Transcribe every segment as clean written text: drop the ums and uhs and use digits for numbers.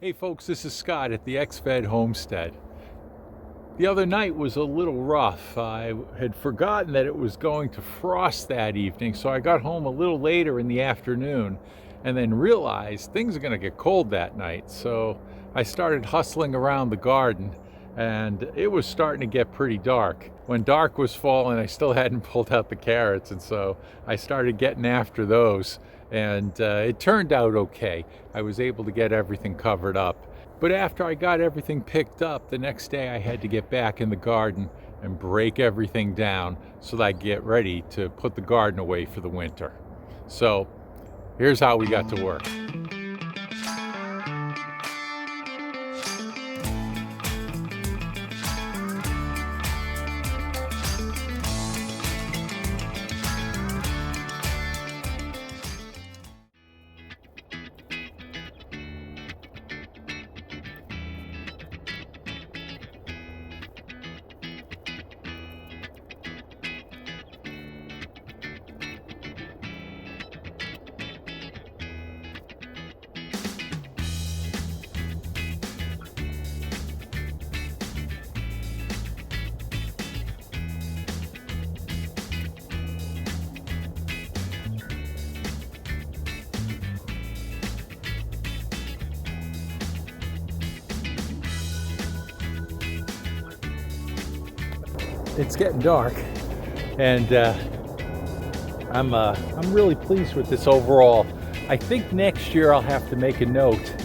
Hey folks, this is Scott at the X-Fed Homestead. The other night was a little rough. I had forgotten that it was going to frost that evening, so I got home a little later in the afternoon and then realized things are going to get cold that night. So I started hustling around the garden and it was starting to get pretty dark. When dark was falling, I still hadn't pulled out the carrots, and so I started getting after those. And it turned out okay. I was able to get everything covered up. But after I got everything picked up, the next day I had to get back in the garden and break everything down so that I get ready to put the garden away for the winter. So here's how we got to work. It's getting dark, and I'm really pleased with this overall. I think next year I'll have to make a note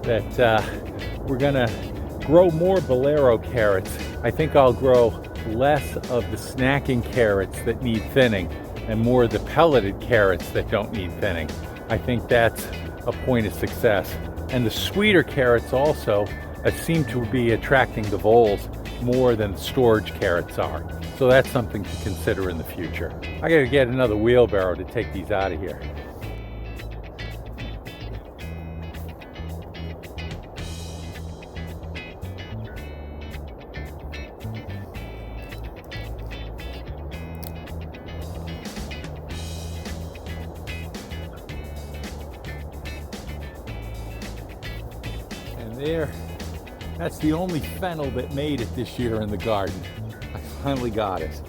that we're gonna grow more bolero carrots. I think I'll grow less of the snacking carrots that need thinning and more of the pelleted carrots that don't need thinning. I think that's a point of success. And the sweeter carrots also seem to be attracting the voles more than storage carrots are. So that's something to consider in the future. I gotta get another wheelbarrow to take these out of here. And there, that's the only fennel that made it this year in the garden. I finally got it.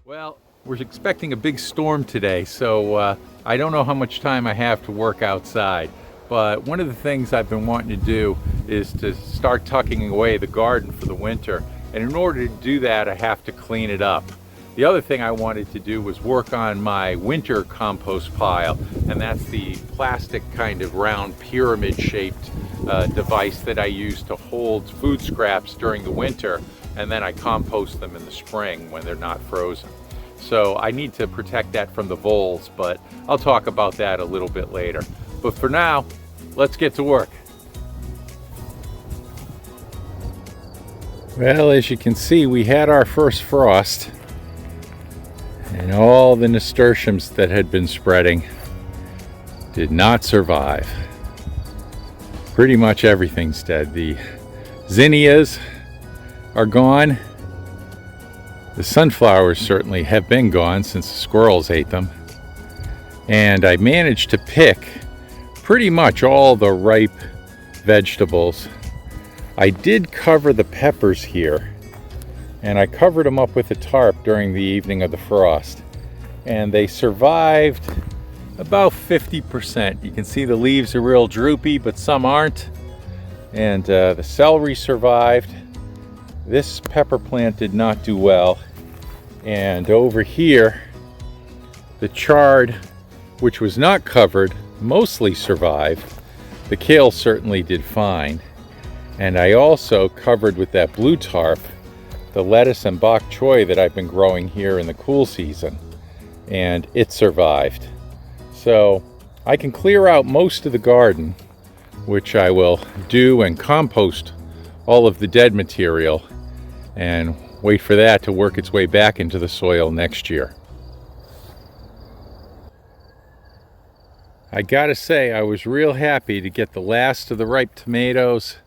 Well, we're expecting a big storm today, so I don't know how much time I have to work outside. But one of the things I've been wanting to do is to start tucking away the garden for the winter. And in order to do that, I have to clean it up. The other thing I wanted to do was work on my winter compost pile, and that's the plastic kind of round pyramid-shaped device that I use to hold food scraps during the winter, and then I compost them in the spring when they're not frozen. So I need to protect that from the voles, but I'll talk about that a little bit later. But for now, let's get to work. Well, as you can see, we had our first frost, and all the nasturtiums that had been spreading did not survive. Pretty much everything's dead. The zinnias are gone. The sunflowers certainly have been gone since the squirrels ate them. And I managed to pick pretty much all the ripe vegetables. I did cover the peppers here, and I covered them up with a tarp during the evening of the frost. And they survived about 50%. You can see the leaves are real droopy, but some aren't. And the celery survived. This pepper plant did not do well. And over here, the chard, which was not covered, mostly survived. The kale certainly did fine. And I also covered with that blue tarp the lettuce and bok choy that I've been growing here in the cool season, and it survived. So I can clear out most of the garden, which I will do, and compost all of the dead material and wait for that to work its way back into the soil next year. I gotta say, I was real happy to get the last of the ripe tomatoes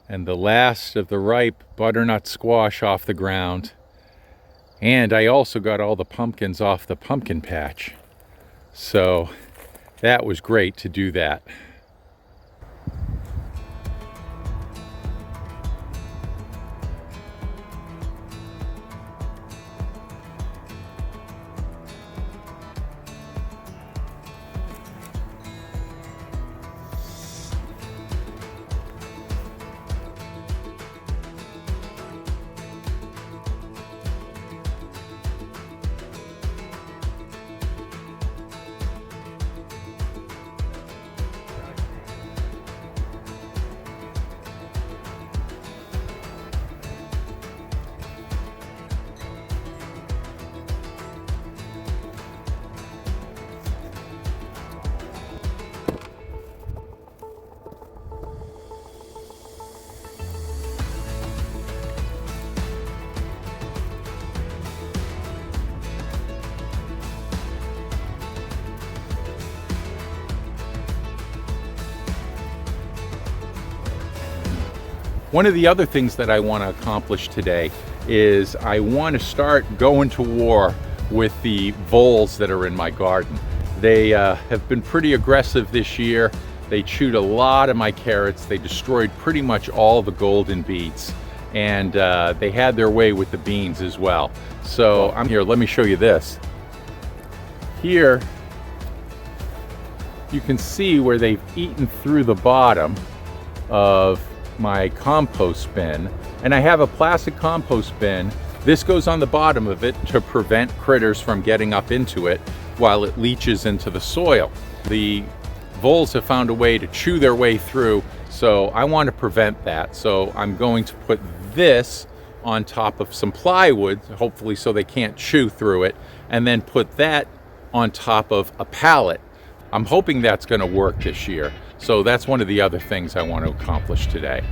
and the last of the ripe butternut squash off the ground. And I also got all the pumpkins off the pumpkin patch. So that was great to do that. One of the other things that I want to accomplish today is I want to start going to war with the voles that are in my garden. They have been pretty aggressive this year. They chewed a lot of my carrots. They destroyed pretty much all the golden beets, and they had their way with the beans as well. So I'm here, let me show you this. Here you can see where they've eaten through the bottom of my compost bin, and I have a plastic compost bin. This goes on the bottom of it to prevent critters from getting up into it while it leaches into the soil. The voles have found a way to chew their way through, so I want to prevent that. So I'm going to put this on top of some plywood, hopefully so they can't chew through it, and then put that on top of a pallet. I'm hoping that's going to work this year. So that's one of the other things I want to accomplish today.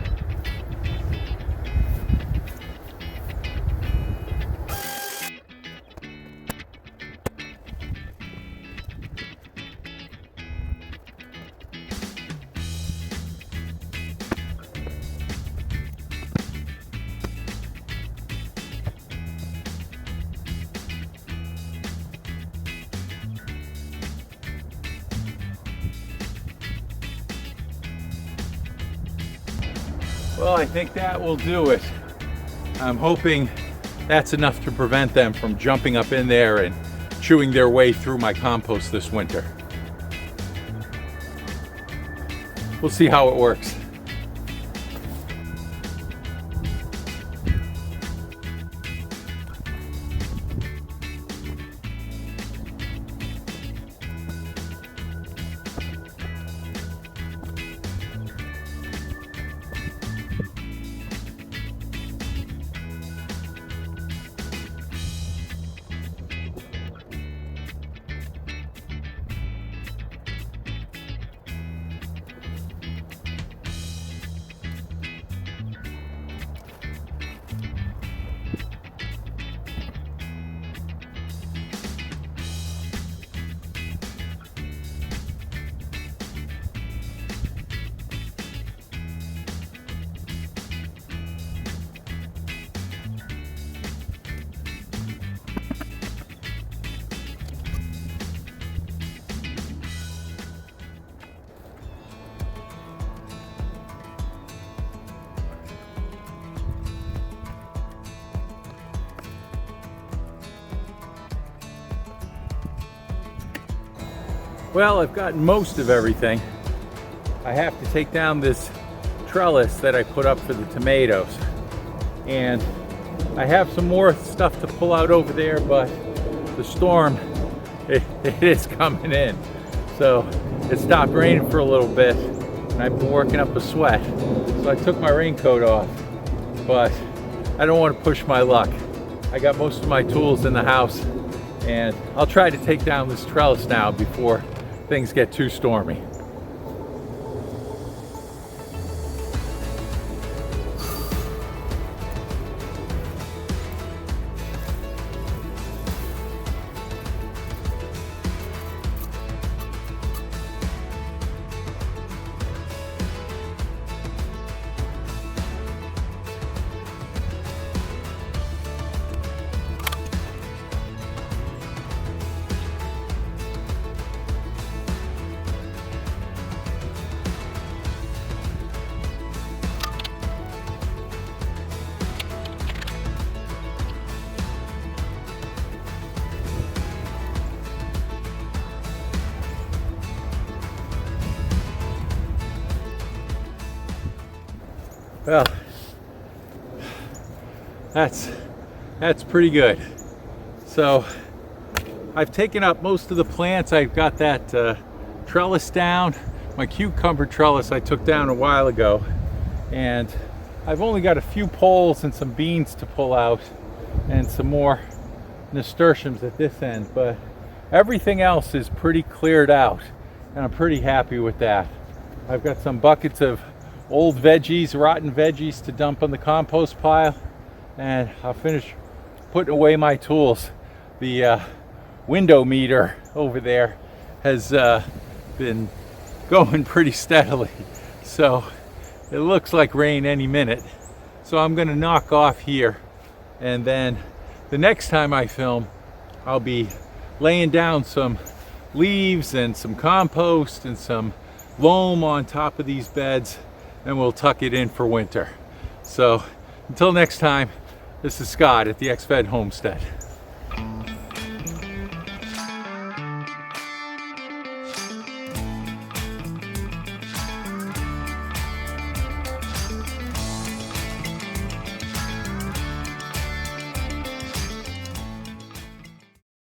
Well, I think that will do it. I'm hoping that's enough to prevent them from jumping up in there and chewing their way through my compost this winter. We'll see how it works. Well, I've gotten most of everything. I have to take down this trellis that I put up for the tomatoes. And I have some more stuff to pull out over there, but the storm, it is coming in. So it stopped raining for a little bit, and I've been working up a sweat. So I took my raincoat off, but I don't want to push my luck. I got most of my tools in the house, and I'll try to take down this trellis now before things get too stormy. Well, that's pretty good. So I've taken up most of the plants. I've got that trellis down. My cucumber trellis I took down a while ago, and I've only got a few poles and some beans to pull out and some more nasturtiums at this end, but everything else is pretty cleared out, and I'm pretty happy with that. I've got some buckets of old veggies, rotten veggies, to dump on the compost pile, and I'll finish putting away my tools. The window meter over there has been going pretty steadily, so it looks like rain any minute. So I'm gonna knock off here, and then the next time I film, I'll be laying down some leaves and some compost and some loam on top of these beds, and we'll tuck it in for winter. So until next time, this is Scott at the XFed Homestead.